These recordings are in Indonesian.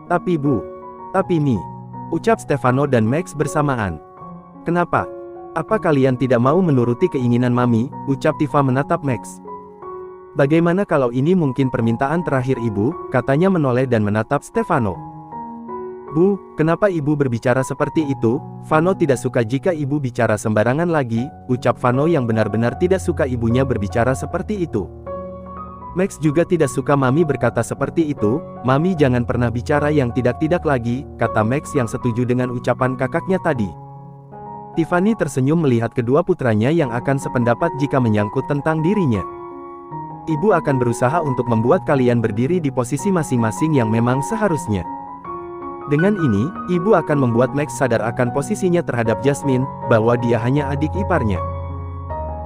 Tapi Mi, ucap Stefano dan Max bersamaan. Kenapa? Apa kalian tidak mau menuruti keinginan Mami? Ucap Tifa menatap Max. Bagaimana kalau ini mungkin permintaan terakhir ibu? Katanya menoleh dan menatap Stefano. Bu, kenapa ibu berbicara seperti itu? Vano tidak suka jika ibu bicara sembarangan lagi, ucap Vano yang benar-benar tidak suka ibunya berbicara seperti itu. Max juga tidak suka Mami berkata seperti itu. Mami jangan pernah bicara yang tidak-tidak lagi, kata Max yang setuju dengan ucapan kakaknya tadi. Tiffany tersenyum melihat kedua putranya yang akan sependapat jika menyangkut tentang dirinya. Ibu akan berusaha untuk membuat kalian berdiri di posisi masing-masing yang memang seharusnya. Dengan ini, ibu akan membuat Max sadar akan posisinya terhadap Jasmine, bahwa dia hanya adik iparnya.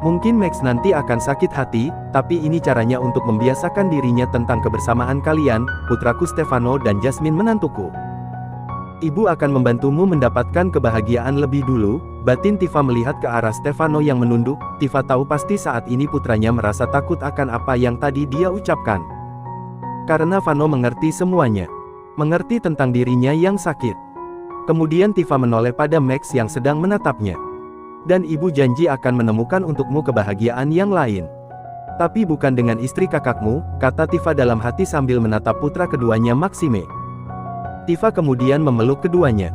Mungkin Max nanti akan sakit hati, tapi ini caranya untuk membiasakan dirinya tentang kebersamaan kalian, putraku Stefano dan Jasmine menantuku. Ibu akan membantumu mendapatkan kebahagiaan lebih dulu. Batin Tifa melihat ke arah Stefano yang menunduk. Tifa tahu pasti saat ini putranya merasa takut akan apa yang tadi dia ucapkan. Karena Vano mengerti semuanya. Mengerti tentang dirinya yang sakit. Kemudian Tifa menoleh pada Max yang sedang menatapnya. Dan ibu janji akan menemukan untukmu kebahagiaan yang lain. Tapi bukan dengan istri kakakmu, kata Tifa dalam hati sambil menatap putra keduanya Maxime. Tifa kemudian memeluk keduanya.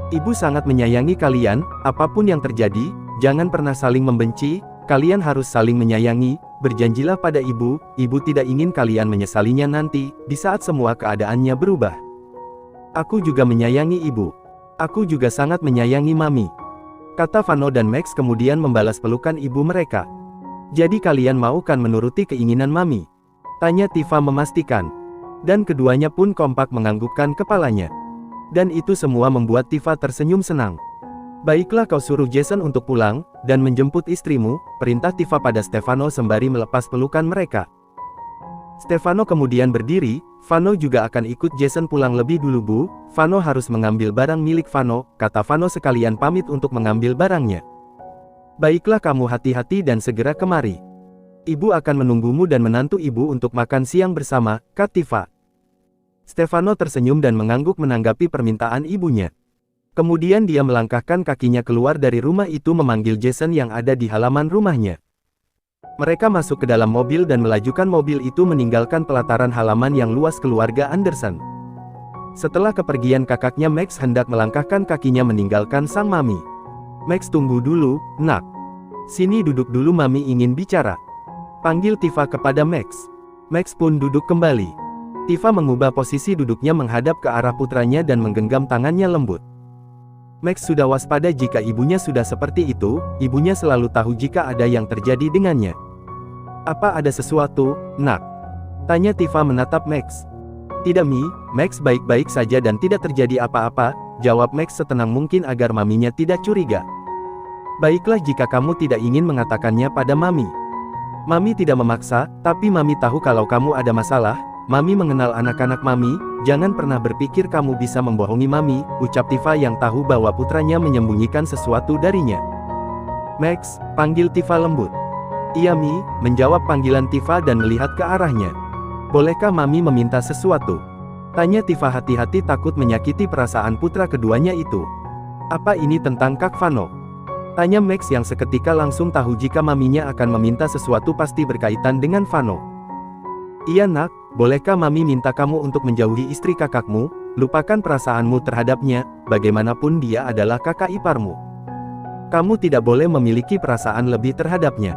Ibu sangat menyayangi kalian, apapun yang terjadi, jangan pernah saling membenci, kalian harus saling menyayangi, berjanjilah pada ibu tidak ingin kalian menyesalinya nanti, di saat semua keadaannya berubah. Aku juga menyayangi ibu. Aku juga sangat menyayangi Mami. Kata Vano dan Max kemudian membalas pelukan ibu mereka. Jadi kalian mau kan menuruti keinginan Mami? Tanya Tifa memastikan. Dan keduanya pun kompak menganggukkan kepalanya. Dan itu semua membuat Tifa tersenyum senang. Baiklah kau suruh Jason untuk pulang, dan menjemput istrimu, perintah Tifa pada Stefano sembari melepas pelukan mereka. Stefano kemudian berdiri, Vano juga akan ikut Jason pulang lebih dulu bu, Vano harus mengambil barang milik Vano, kata Vano sekalian pamit untuk mengambil barangnya. Baiklah kamu hati-hati dan segera kemari. Ibu akan menunggumu dan menantu ibu untuk makan siang bersama, kata Tifa. Stefano tersenyum dan mengangguk menanggapi permintaan ibunya. Kemudian dia melangkahkan kakinya keluar dari rumah itu memanggil Jason yang ada di halaman rumahnya. Mereka masuk ke dalam mobil dan melajukan mobil itu meninggalkan pelataran halaman yang luas keluarga Anderson. Setelah kepergian kakaknya Max hendak melangkahkan kakinya meninggalkan sang Mami. Max tunggu dulu, nak. Sini duduk dulu Mami ingin bicara. Panggil Tifa kepada Max. Max pun duduk kembali. Tifa mengubah posisi duduknya menghadap ke arah putranya dan menggenggam tangannya lembut. Max sudah waspada jika ibunya sudah seperti itu, ibunya selalu tahu jika ada yang terjadi dengannya. Apa ada sesuatu, nak? Tanya Tifa menatap Max. Tidak Mi, Max baik-baik saja dan tidak terjadi apa-apa, jawab Max setenang mungkin agar maminya tidak curiga. Baiklah jika kamu tidak ingin mengatakannya pada Mami. Mami tidak memaksa, tapi Mami tahu kalau kamu ada masalah. Mami mengenal anak-anak Mami, jangan pernah berpikir kamu bisa membohongi Mami, ucap Tifa yang tahu bahwa putranya menyembunyikan sesuatu darinya. Max, panggil Tifa lembut. Iya Mi, menjawab panggilan Tifa dan melihat ke arahnya. Bolehkah Mami meminta sesuatu? Tanya Tifa hati-hati takut menyakiti perasaan putra keduanya itu. Apa ini tentang Kak Vano? Tanya Max yang seketika langsung tahu jika maminya akan meminta sesuatu pasti berkaitan dengan Vano. Iya nak, bolehkah Mami minta kamu untuk menjauhi istri kakakmu, lupakan perasaanmu terhadapnya, bagaimanapun dia adalah kakak iparmu. Kamu tidak boleh memiliki perasaan lebih terhadapnya.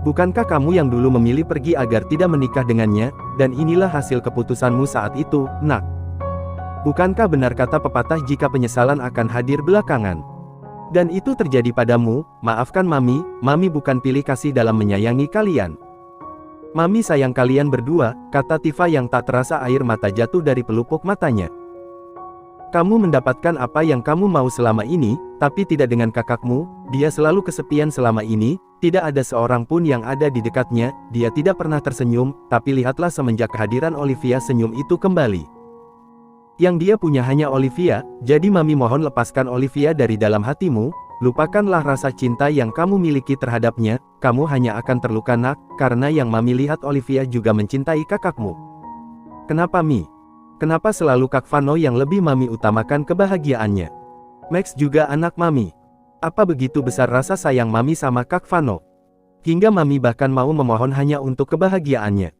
Bukankah kamu yang dulu memilih pergi agar tidak menikah dengannya, dan inilah hasil keputusanmu saat itu, nak. Bukankah benar kata pepatah jika penyesalan akan hadir belakangan? Dan itu terjadi padamu, maafkan Mami, Mami bukan pilih kasih dalam menyayangi kalian. Mami sayang kalian berdua, kata Tifa yang tak terasa air mata jatuh dari pelupuk matanya. Kamu mendapatkan apa yang kamu mau selama ini, tapi tidak dengan kakakmu, dia selalu kesepian selama ini, tidak ada seorang pun yang ada di dekatnya, dia tidak pernah tersenyum, tapi lihatlah semenjak kehadiran Olivia senyum itu kembali. Yang dia punya hanya Olivia, jadi Mami mohon lepaskan Olivia dari dalam hatimu, lupakanlah rasa cinta yang kamu miliki terhadapnya, kamu hanya akan terluka nak, karena yang Mami lihat Olivia juga mencintai kakakmu. Kenapa Mi? Kenapa selalu Kak Vano yang lebih Mami utamakan kebahagiaannya? Max juga anak Mami. Apa begitu besar rasa sayang Mami sama Kak Vano? Hingga Mami bahkan mau memohon hanya untuk kebahagiaannya.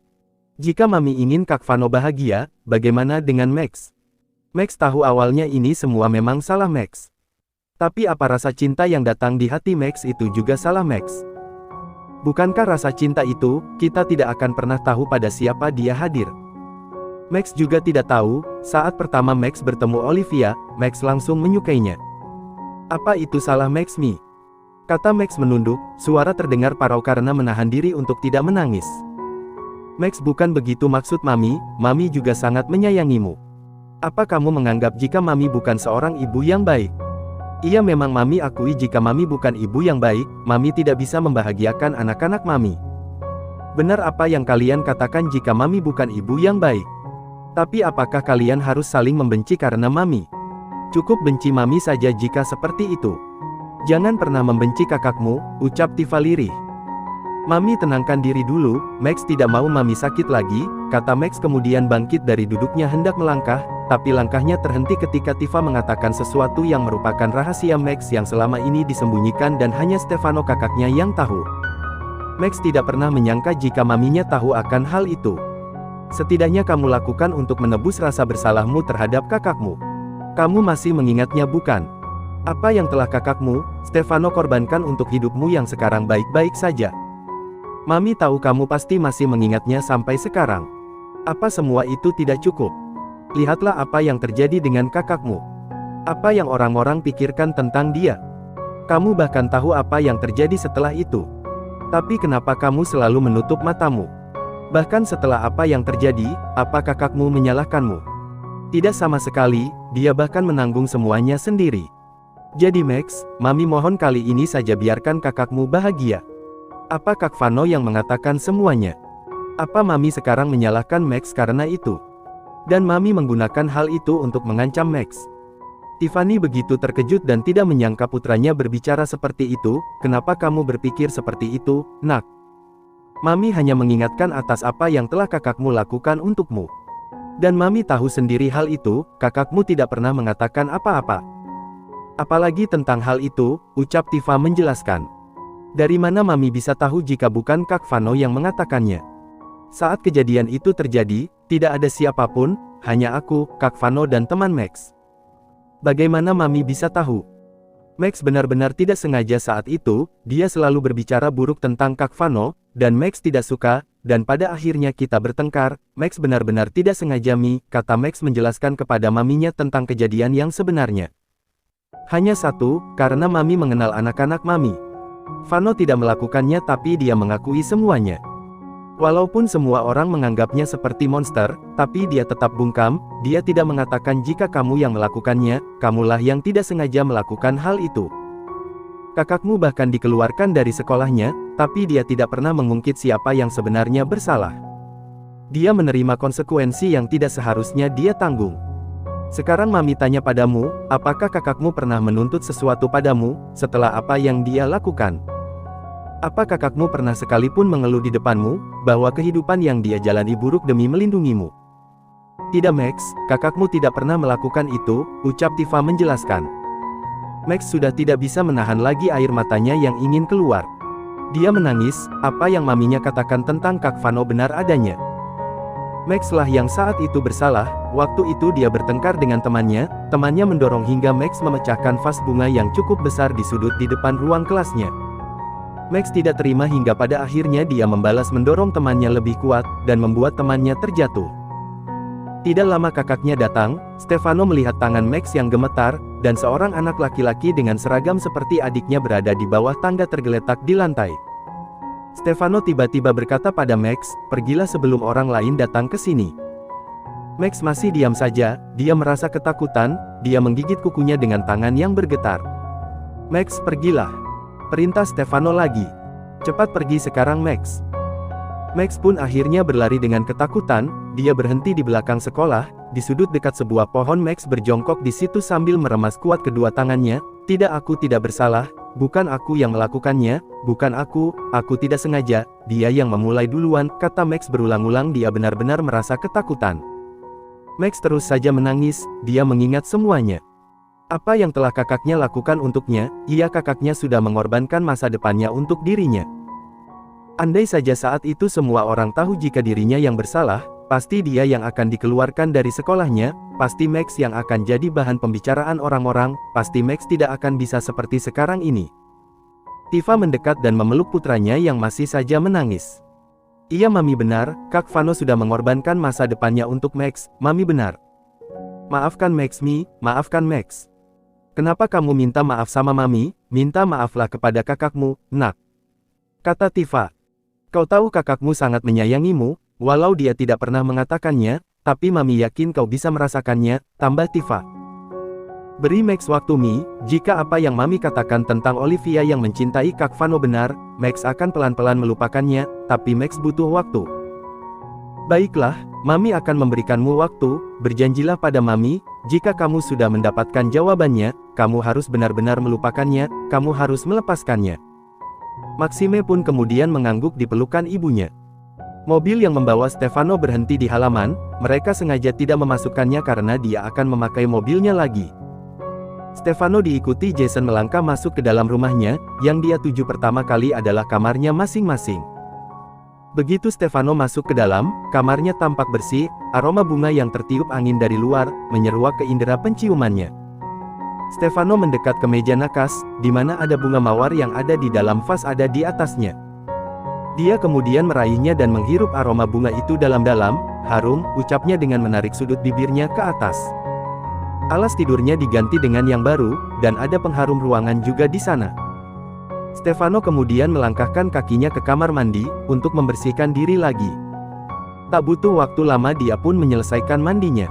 Jika Mami ingin Kak Vano bahagia, bagaimana dengan Max? Max tahu awalnya ini semua memang salah Max. Tapi apa rasa cinta yang datang di hati Max itu juga salah Max? Bukankah rasa cinta itu, kita tidak akan pernah tahu pada siapa dia hadir? Max juga tidak tahu, saat pertama Max bertemu Olivia, Max langsung menyukainya. Apa itu salah Max Mi? Kata Max menunduk, suara terdengar parau karena menahan diri untuk tidak menangis. Max, bukan begitu maksud Mami, Mami juga sangat menyayangimu. Apa kamu menganggap jika Mami bukan seorang ibu yang baik? Iya, memang Mami akui jika Mami bukan ibu yang baik, Mami tidak bisa membahagiakan anak-anak Mami. Benar apa yang kalian katakan jika Mami bukan ibu yang baik. Tapi apakah kalian harus saling membenci karena Mami? Cukup benci Mami saja jika seperti itu. Jangan pernah membenci kakakmu, ucap Tifa lirih. Mami, tenangkan diri dulu, Max tidak mau Mami sakit lagi, kata Max kemudian bangkit dari duduknya hendak melangkah. Tapi langkahnya terhenti ketika Tifa mengatakan sesuatu yang merupakan rahasia Max yang selama ini disembunyikan dan hanya Stefano kakaknya yang tahu. Max tidak pernah menyangka jika Maminya tahu akan hal itu. Setidaknya kamu lakukan untuk menebus rasa bersalahmu terhadap kakakmu. Kamu masih mengingatnya bukan? Apa yang telah kakakmu, Stefano korbankan untuk hidupmu yang sekarang baik-baik saja? Mami tahu kamu pasti masih mengingatnya sampai sekarang. Apa semua itu tidak cukup? Lihatlah apa yang terjadi dengan kakakmu. Apa yang orang-orang pikirkan tentang dia. Kamu bahkan tahu apa yang terjadi setelah itu. Tapi kenapa kamu selalu menutup matamu? Bahkan setelah apa yang terjadi, apa kakakmu menyalahkanmu? Tidak sama sekali, dia bahkan menanggung semuanya sendiri. Jadi Max, Mami mohon kali ini saja biarkan kakakmu bahagia. Apa Kak Vano yang mengatakan semuanya? Apa Mami sekarang menyalahkan Max karena itu? Dan Mami menggunakan hal itu untuk mengancam Max. Tiffany begitu terkejut dan tidak menyangka putranya berbicara seperti itu. Kenapa kamu berpikir seperti itu, Nak? Mami hanya mengingatkan atas apa yang telah kakakmu lakukan untukmu. Dan Mami tahu sendiri hal itu, kakakmu tidak pernah mengatakan apa-apa. Apalagi tentang hal itu, ucap Tifa menjelaskan. Dari mana Mami bisa tahu jika bukan Kak Vano yang mengatakannya? Saat kejadian itu terjadi, tidak ada siapapun, hanya aku, Kak Vano dan teman Max. Bagaimana Mami bisa tahu? Max benar-benar tidak sengaja saat itu, dia selalu berbicara buruk tentang Kak Vano, dan Max tidak suka, dan pada akhirnya kita bertengkar. Max benar-benar tidak sengaja Mi, kata Max menjelaskan kepada Maminya tentang kejadian yang sebenarnya. Hanya satu, karena Mami mengenal anak-anak Mami. Vano tidak melakukannya tapi dia mengakui semuanya. Walaupun semua orang menganggapnya seperti monster, tapi dia tetap bungkam, dia tidak mengatakan jika kamu yang melakukannya, kamulah yang tidak sengaja melakukan hal itu. Kakakmu bahkan dikeluarkan dari sekolahnya, tapi dia tidak pernah mengungkit siapa yang sebenarnya bersalah. Dia menerima konsekuensi yang tidak seharusnya dia tanggung. Sekarang Mami tanya padamu, apakah kakakmu pernah menuntut sesuatu padamu, setelah apa yang dia lakukan? Apa kakakmu pernah sekalipun mengeluh di depanmu, bahwa kehidupan yang dia jalani buruk demi melindungimu? Tidak Max, kakakmu tidak pernah melakukan itu, ucap Tifa menjelaskan. Max sudah tidak bisa menahan lagi air matanya yang ingin keluar. Dia menangis, apa yang Maminya katakan tentang Kak Vano benar adanya. Max lah yang saat itu bersalah, waktu itu dia bertengkar dengan temannya mendorong hingga Max memecahkan vas bunga yang cukup besar di sudut di depan ruang kelasnya. Max tidak terima hingga pada akhirnya dia membalas mendorong temannya lebih kuat, dan membuat temannya terjatuh. Tidak lama kakaknya datang, Stefano melihat tangan Max yang gemetar, dan seorang anak laki-laki dengan seragam seperti adiknya berada di bawah tangga tergeletak di lantai. Stefano tiba-tiba berkata pada Max, pergilah sebelum orang lain datang ke sini. Max masih diam saja, dia merasa ketakutan, dia menggigit kukunya dengan tangan yang bergetar. Max, pergilah. Perintah Stefano lagi. Cepat pergi sekarang Max. Max pun akhirnya berlari dengan ketakutan, dia berhenti di belakang sekolah, di sudut dekat sebuah pohon. Max berjongkok di situ sambil meremas kuat kedua tangannya. Tidak, aku tidak bersalah, bukan aku yang melakukannya, bukan aku tidak sengaja, dia yang memulai duluan, kata Max berulang-ulang. Dia benar-benar merasa ketakutan. Max terus saja menangis, dia mengingat semuanya. Apa yang telah kakaknya lakukan untuknya, kakaknya sudah mengorbankan masa depannya untuk dirinya. Andai saja saat itu semua orang tahu jika dirinya yang bersalah, pasti dia yang akan dikeluarkan dari sekolahnya, pasti Max yang akan jadi bahan pembicaraan orang-orang, pasti Max tidak akan bisa seperti sekarang ini. Tifa mendekat dan memeluk putranya yang masih saja menangis. Iya Mami benar, Kak Vano sudah mengorbankan masa depannya untuk Max, Mami benar. Maafkan Max Mi, maafkan Max. Kenapa kamu minta maaf sama Mami? Minta maaflah kepada kakakmu, nak. Kata Tifa. Kau tahu kakakmu sangat menyayangimu, walau dia tidak pernah mengatakannya, tapi Mami yakin kau bisa merasakannya, tambah Tifa. Beri Max waktu Mi, jika apa yang Mami katakan tentang Olivia yang mencintai Kak Vano benar, Max akan pelan-pelan melupakannya, tapi Max butuh waktu. Baiklah, Mami akan memberikanmu waktu, berjanjilah pada Mami, jika kamu sudah mendapatkan jawabannya, kamu harus benar-benar melupakannya, kamu harus melepaskannya. Maxime pun kemudian mengangguk di pelukan ibunya. Mobil yang membawa Stefano berhenti di halaman, mereka sengaja tidak memasukkannya karena dia akan memakai mobilnya lagi. Stefano diikuti Jason melangkah masuk ke dalam rumahnya, yang dia tuju pertama kali adalah kamarnya masing-masing. Begitu Stefano masuk ke dalam, kamarnya tampak bersih, aroma bunga yang tertiup angin dari luar, menyeruak ke indera penciumannya. Stefano mendekat ke meja nakas, di mana ada bunga mawar yang ada di dalam vas ada di atasnya. Dia kemudian meraihnya dan menghirup aroma bunga itu dalam-dalam, harum, ucapnya dengan menarik sudut bibirnya ke atas. Alas tidurnya diganti dengan yang baru, dan ada pengharum ruangan juga di sana. Stefano kemudian melangkahkan kakinya ke kamar mandi, untuk membersihkan diri lagi. Tak butuh waktu lama dia pun menyelesaikan mandinya.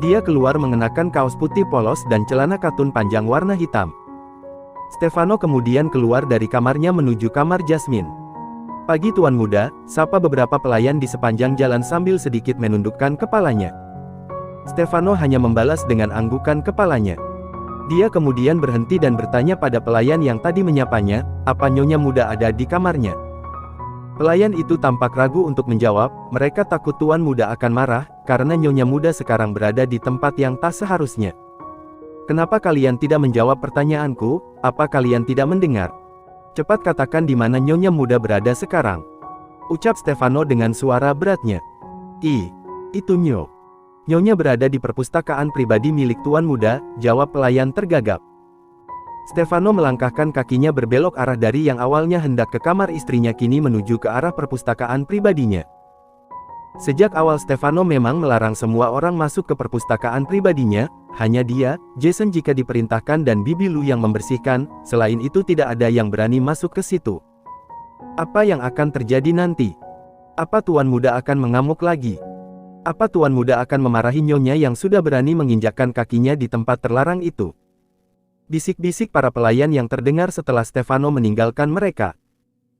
Dia keluar mengenakan kaos putih polos dan celana katun panjang warna hitam. Stefano kemudian keluar dari kamarnya menuju kamar Jasmine. Pagi Tuan Muda, sapa beberapa pelayan di sepanjang jalan sambil sedikit menundukkan kepalanya. Stefano hanya membalas dengan anggukan kepalanya. Dia kemudian berhenti dan bertanya pada pelayan yang tadi menyapanya, apa Nyonya Muda ada di kamarnya? Pelayan itu tampak ragu untuk menjawab, mereka takut Tuan Muda akan marah, karena Nyonya Muda sekarang berada di tempat yang tak seharusnya. Kenapa kalian tidak menjawab pertanyaanku? Apa kalian tidak mendengar? Cepat katakan di mana Nyonya Muda berada sekarang. Ucap Stefano dengan suara beratnya. Itu Nyonya berada di perpustakaan pribadi milik Tuan Muda, jawab pelayan tergagap. Stefano melangkahkan kakinya berbelok arah dari yang awalnya hendak ke kamar istrinya kini menuju ke arah perpustakaan pribadinya. Sejak awal Stefano memang melarang semua orang masuk ke perpustakaan pribadinya, hanya dia, Jason jika diperintahkan dan Bibi Lu yang membersihkan, selain itu tidak ada yang berani masuk ke situ. Apa yang akan terjadi nanti? Apa Tuan Muda akan mengamuk lagi? Apa Tuan Muda akan memarahi Nyonya yang sudah berani menginjakkan kakinya di tempat terlarang itu? Bisik-bisik para pelayan yang terdengar setelah Stefano meninggalkan mereka.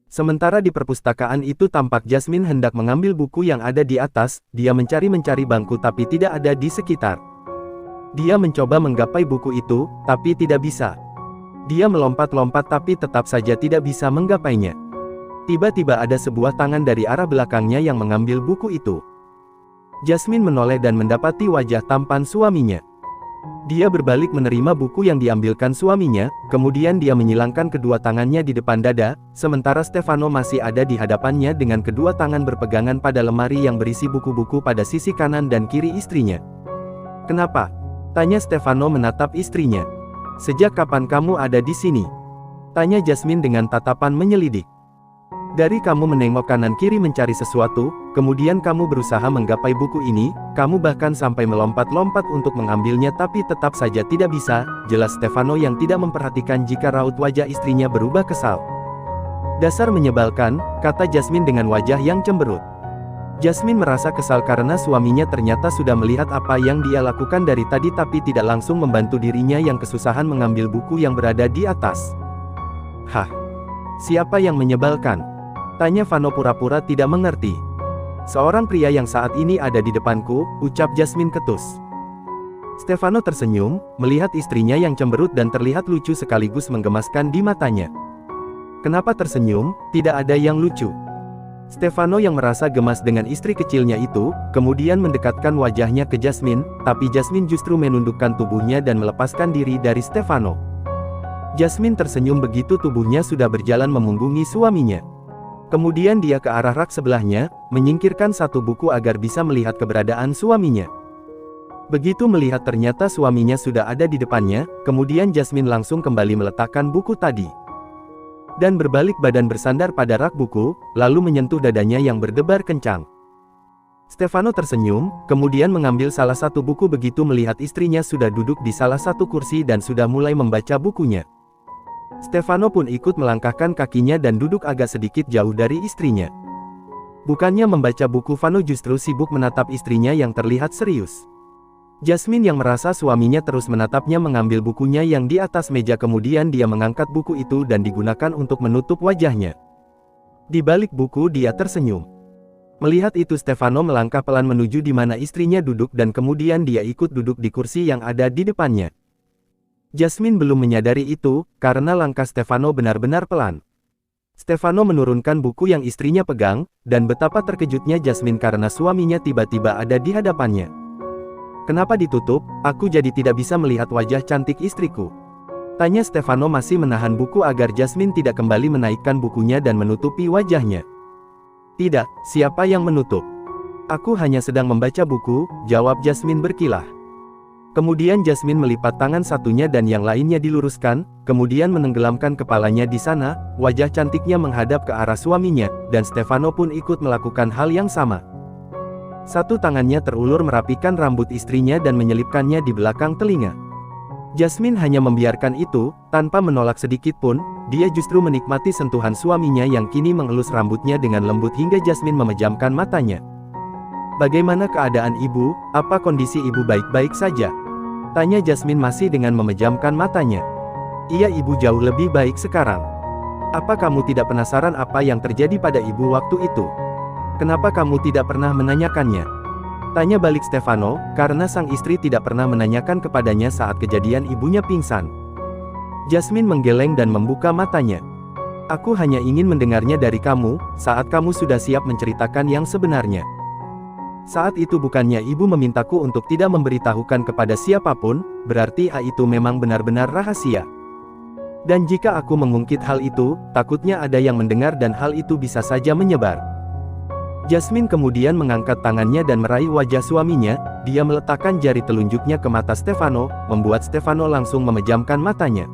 Sementara di perpustakaan itu tampak Jasmine hendak mengambil buku yang ada di atas, dia mencari-mencari bangku tapi tidak ada di sekitar. Dia mencoba menggapai buku itu, tapi tidak bisa. Dia melompat-lompat tapi tetap saja tidak bisa menggapainya. Tiba-tiba ada sebuah tangan dari arah belakangnya yang mengambil buku itu. Jasmine menoleh dan mendapati wajah tampan suaminya. Dia berbalik menerima buku yang diambilkan suaminya, kemudian dia menyilangkan kedua tangannya di depan dada, sementara Stefano masih ada di hadapannya dengan kedua tangan berpegangan pada lemari yang berisi buku-buku pada sisi kanan dan kiri istrinya. Kenapa? Tanya Stefano menatap istrinya. Sejak kapan kamu ada di sini? Tanya Jasmine dengan tatapan menyelidik. Dari kamu menengok kanan kiri mencari sesuatu, kemudian kamu berusaha menggapai buku ini, kamu bahkan sampai melompat-lompat untuk mengambilnya tapi tetap saja tidak bisa, jelas Stefano yang tidak memperhatikan jika raut wajah istrinya berubah kesal. Dasar menyebalkan, kata Jasmine dengan wajah yang cemberut. Jasmine merasa kesal karena suaminya ternyata sudah melihat apa yang dia lakukan dari tadi tapi tidak langsung membantu dirinya yang kesusahan mengambil buku yang berada di atas. Hah? Siapa yang menyebalkan? Tanya Vano pura-pura tidak mengerti. Seorang pria yang saat ini ada di depanku, ucap Jasmine ketus. Stefano tersenyum, melihat istrinya yang cemberut dan terlihat lucu sekaligus menggemaskan di matanya. Kenapa tersenyum? Tidak ada yang lucu. Stefano yang merasa gemas dengan istri kecilnya itu, kemudian mendekatkan wajahnya ke Jasmine, tapi Jasmine justru menundukkan tubuhnya dan melepaskan diri dari Stefano. Jasmine tersenyum begitu tubuhnya sudah berjalan memunggungi suaminya. Kemudian dia ke arah rak sebelahnya, menyingkirkan satu buku agar bisa melihat keberadaan suaminya. Begitu melihat ternyata suaminya sudah ada di depannya, kemudian Jasmine langsung kembali meletakkan buku tadi. Dan berbalik badan bersandar pada rak buku, lalu menyentuh dadanya yang berdebar kencang. Stefano tersenyum, kemudian mengambil salah satu buku begitu melihat istrinya sudah duduk di salah satu kursi dan sudah mulai membaca bukunya. Stefano pun ikut melangkahkan kakinya dan duduk agak sedikit jauh dari istrinya. Bukannya membaca buku, Vano justru sibuk menatap istrinya yang terlihat serius. Jasmine yang merasa suaminya terus menatapnya mengambil bukunya yang di atas meja, kemudian dia mengangkat buku itu dan digunakan untuk menutup wajahnya. Di balik buku dia tersenyum. Melihat itu Stefano melangkah pelan menuju di mana istrinya duduk dan kemudian dia ikut duduk di kursi yang ada di depannya. Jasmine belum menyadari itu, karena langkah Stefano benar-benar pelan. Stefano menurunkan buku yang istrinya pegang, dan betapa terkejutnya Jasmine karena suaminya tiba-tiba ada di hadapannya. "Kenapa ditutup? Aku jadi tidak bisa melihat wajah cantik istriku," tanya Stefano masih menahan buku agar Jasmine tidak kembali menaikkan bukunya dan menutupi wajahnya. "Tidak, siapa yang menutup? Aku hanya sedang membaca buku," jawab Jasmine berkilah. Kemudian Jasmine melipat tangan satunya dan yang lainnya diluruskan, kemudian menenggelamkan kepalanya di sana, wajah cantiknya menghadap ke arah suaminya, dan Stefano pun ikut melakukan hal yang sama. Satu tangannya terulur merapikan rambut istrinya dan menyelipkannya di belakang telinga. Jasmine hanya membiarkan itu, tanpa menolak sedikit pun, dia justru menikmati sentuhan suaminya yang kini mengelus rambutnya dengan lembut hingga Jasmine memejamkan matanya. "Bagaimana keadaan ibu? Apa kondisi ibu baik-baik saja?" tanya Jasmine masih dengan memejamkan matanya. "Iya, ibu jauh lebih baik sekarang. Apa kamu tidak penasaran apa yang terjadi pada ibu waktu itu? Kenapa kamu tidak pernah menanyakannya?" tanya balik Stefano, karena sang istri tidak pernah menanyakan kepadanya saat kejadian ibunya pingsan. Jasmine menggeleng dan membuka matanya. "Aku hanya ingin mendengarnya dari kamu, saat kamu sudah siap menceritakan yang sebenarnya. Saat itu bukannya ibu memintaku untuk tidak memberitahukan kepada siapapun, berarti itu memang benar-benar rahasia. Dan jika aku mengungkit hal itu, takutnya ada yang mendengar dan hal itu bisa saja menyebar." Jasmine kemudian mengangkat tangannya dan meraih wajah suaminya, dia meletakkan jari telunjuknya ke mata Stefano, membuat Stefano langsung memejamkan matanya.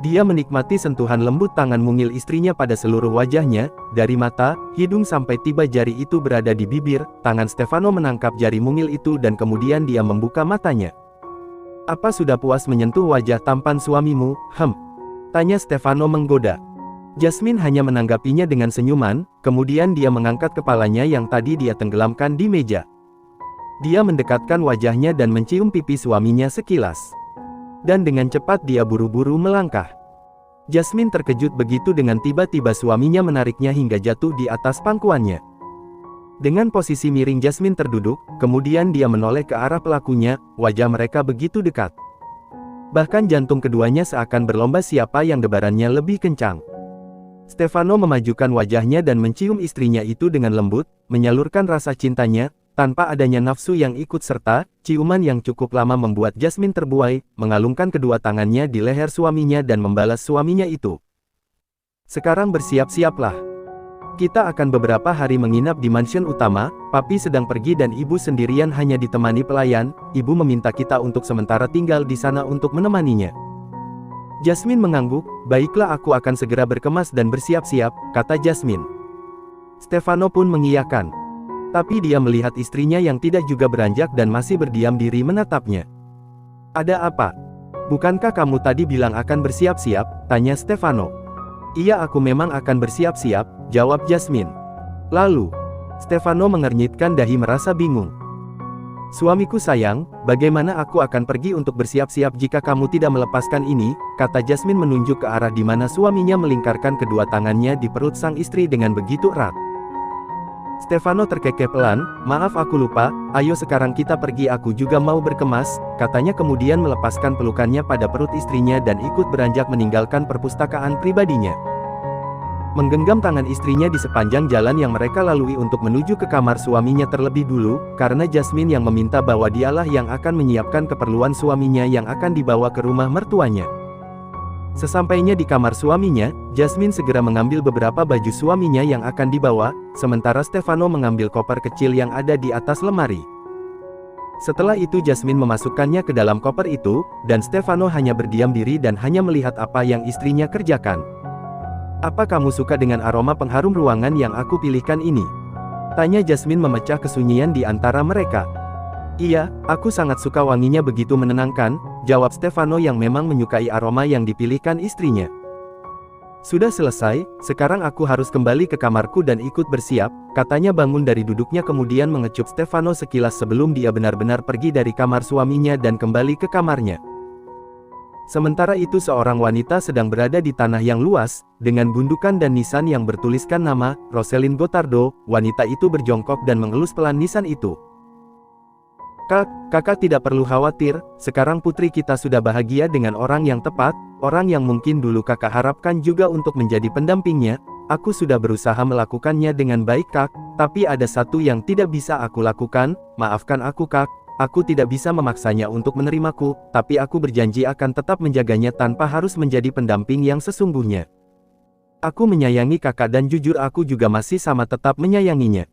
Dia menikmati sentuhan lembut tangan mungil istrinya pada seluruh wajahnya, dari mata, hidung sampai tiba jari itu berada di bibir. Tangan Stefano menangkap jari mungil itu dan kemudian dia membuka matanya. "Apa sudah puas menyentuh wajah tampan suamimu?" tanya Stefano menggoda. Jasmine hanya menanggapinya dengan senyuman, kemudian dia mengangkat kepalanya yang tadi dia tenggelamkan di meja. Dia mendekatkan wajahnya dan mencium pipi suaminya sekilas. Dan dengan cepat dia buru-buru melangkah. Jasmine terkejut begitu dengan tiba-tiba suaminya menariknya hingga jatuh di atas pangkuannya. Dengan posisi miring Jasmine terduduk, kemudian dia menoleh ke arah pelakunya, wajah mereka begitu dekat. Bahkan jantung keduanya seakan berlomba siapa yang debarannya lebih kencang. Stefano memajukan wajahnya dan mencium istrinya itu dengan lembut, menyalurkan rasa cintanya, tanpa adanya nafsu yang ikut serta. Ciuman yang cukup lama membuat Jasmine terbuai, mengalungkan kedua tangannya di leher suaminya dan membalas suaminya itu. "Sekarang bersiap-siaplah. Kita akan beberapa hari menginap di mansion utama, papi sedang pergi dan ibu sendirian hanya ditemani pelayan, ibu meminta kita untuk sementara tinggal di sana untuk menemaninya." Jasmine mengangguk, "Baiklah, aku akan segera berkemas dan bersiap-siap," kata Jasmine. Stefano pun mengiyakan. Tapi dia melihat istrinya yang tidak juga beranjak dan masih berdiam diri menatapnya. "Ada apa? Bukankah kamu tadi bilang akan bersiap-siap?" tanya Stefano. "Iya, aku memang akan bersiap-siap," jawab Jasmine. Lalu, Stefano mengernyitkan dahi merasa bingung. "Suamiku sayang, bagaimana aku akan pergi untuk bersiap-siap jika kamu tidak melepaskan ini?" kata Jasmine menunjuk ke arah di mana suaminya melingkarkan kedua tangannya di perut sang istri dengan begitu erat. Stefano terkekeh pelan, "Maaf aku lupa, ayo sekarang kita pergi, aku juga mau berkemas," katanya kemudian melepaskan pelukannya pada perut istrinya dan ikut beranjak meninggalkan perpustakaan pribadinya. Menggenggam tangan istrinya di sepanjang jalan yang mereka lalui untuk menuju ke kamar suaminya terlebih dulu, karena Jasmine yang meminta bahwa dialah yang akan menyiapkan keperluan suaminya yang akan dibawa ke rumah mertuanya. Sesampainya di kamar suaminya, Jasmine segera mengambil beberapa baju suaminya yang akan dibawa, sementara Stefano mengambil koper kecil yang ada di atas lemari. Setelah itu Jasmine memasukkannya ke dalam koper itu, dan Stefano hanya berdiam diri dan hanya melihat apa yang istrinya kerjakan. "Apa kamu suka dengan aroma pengharum ruangan yang aku pilihkan ini?" tanya Jasmine memecah kesunyian di antara mereka. "Iya, aku sangat suka wanginya begitu menenangkan," jawab Stefano yang memang menyukai aroma yang dipilihkan istrinya. "Sudah selesai, sekarang aku harus kembali ke kamarku dan ikut bersiap," katanya bangun dari duduknya kemudian mengecup Stefano sekilas sebelum dia benar-benar pergi dari kamar suaminya dan kembali ke kamarnya. Sementara itu seorang wanita sedang berada di tanah yang luas, dengan gundukan dan nisan yang bertuliskan nama, Rosalind Gotardo. Wanita itu berjongkok dan mengelus pelan nisan itu. Kakak tidak perlu khawatir, sekarang putri kita sudah bahagia dengan orang yang tepat, orang yang mungkin dulu kakak harapkan juga untuk menjadi pendampingnya. Aku sudah berusaha melakukannya dengan baik kak, tapi ada satu yang tidak bisa aku lakukan, maafkan aku kak. Aku tidak bisa memaksanya untuk menerimaku, tapi aku berjanji akan tetap menjaganya tanpa harus menjadi pendamping yang sesungguhnya. Aku menyayangi kakak dan jujur aku juga masih sama tetap menyayanginya.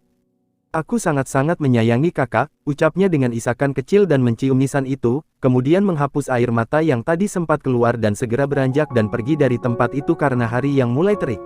Aku sangat-sangat menyayangi kakak, ucapnya dengan isakan kecil dan mencium nisan itu, kemudian menghapus air mata yang tadi sempat keluar dan segera beranjak dan pergi dari tempat itu karena hari yang mulai terik.